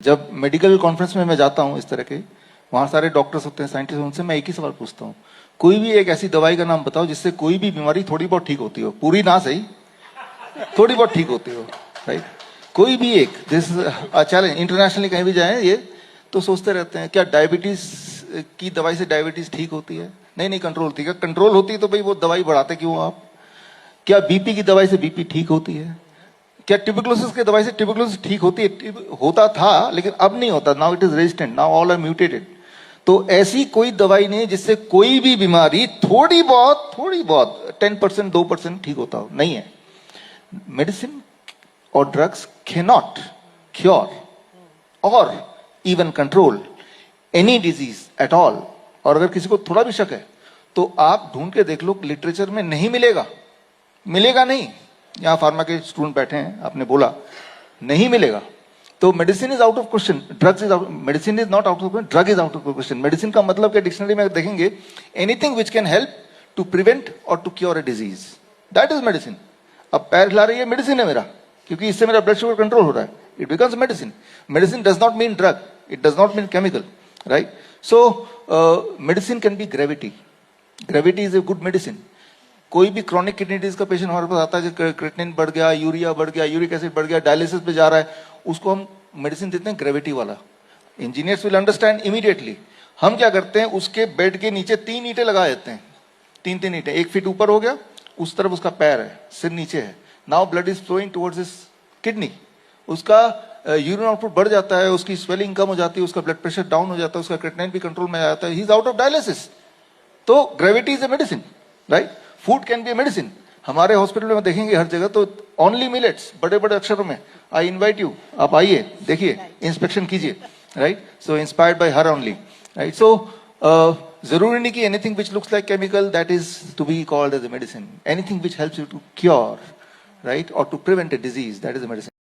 जब medical conference में मैं जाता हूँ इस तरह के, वहां सारे डॉक्टर्स होते हैं, साइंटिस्ट, उनसे मैं एक ही सवाल पूछता हूँ, कोई भी एक ऐसी दवाई का नाम बताओ जिससे कोई भी बीमारी थोड़ी बहुत ठीक होती हो, पूरी ना सही, थोड़ी बहुत ठीक होती हो, राइट? कोई भी एक, दिस चैलेंज, इंटरनेशनली कहीं भी जाए ये तो सोचते रहते हैं क्या डायबिटीज की दवाई से डायबिटीज ठीक होती है? नहीं नहीं, कंट्रोल होती है। कंट्रोल होती है तो भाई वो दवाई बढ़ाते क्यों आप? क्या बीपी की दवाई से बीपी ठीक होती है? क्या ट्यूबरकुलोसिस की दवाई से ट्यूबरकुलोसिस ठीक होती है? होता था लेकिन अब नहीं होता, now it is resistant, now all are mutated. तो ऐसी कोई दवाई नहीं जिससे कोई भी बीमारी थोड़ी बहुत 10% 2% ठीक होता हो, नहीं है। मेडिसिन और ड्रग्स कैनॉट क्योर और even control any disease at all. और अगर किसी को थोड़ा भी शक है तो आप ढूंढ के देख लो, लिटरेचर में नहीं मिलेगा, मिलेगा नहीं। यहां फार्मा के स्टूडेंट बैठे हैं, आपने बोला नहीं मिलेगा, तो medicine is out of question, drugs is out, medicine is not out of question, drug is out of question. Medicine का मतलब क्या डिक्शनरी में देखेंगे, anything which can help to prevent और to cure a disease, that is medicine. अब पैर हिला रही है, मेडिसिन है मेरा, क्योंकि इससे मेरा ब्लड शुगर कंट्रोल हो रहा है, it becomes medicine. Medicine does not mean drug, it does not mean chemical, right? So medicine can be gravity, gravity is a good medicine. कोई भी क्रॉनिक किडनी डिजीज का पेशेंट हमारे पास आता है, creatinine बढ़ गया, यूरिया बढ़ गया, यूरिक एसिड बढ़ गया, डायलिसिस पे जा रहा है, उसको हम मेडिसिन देते हैं ग्रेविटी वाला। Engineers will understand immediately. हम क्या करते हैं, उसके बेड के नीचे 3 ईंटें लगा देते हैं, 3 ईंटें, 1 फीट ऊपर हो गया, उस तरफ उसका पैर है, सिर नीचे है, now blood is flowing towards his kidney, उसका यूरिन आउटपुट बढ़ जाता है, उसकी स्वेलिंग कम हो जाती है, उसका ब्लड प्रेशर डाउन हो जाता है, उसका क्रिएटिनिन भी कंट्रोल में आ जाता है, he is out of dialysis. तो gravity is a medicine, right? Food can be a medicine. हमारे हॉस्पिटल में देखेंगे हर जगह तो ओनली मिलेट्स, बड़े बड़े अक्षरों में, आई इनवाइट यू, आप आइए, देखिए, इंस्पेक्शन कीजिए, right? So inspired by her only, right? So जरूरी नहीं कि anything which looks like chemical that is to be called as a medicine. Anything which helps you to cure, right, और to prevent a disease, that is a medicine.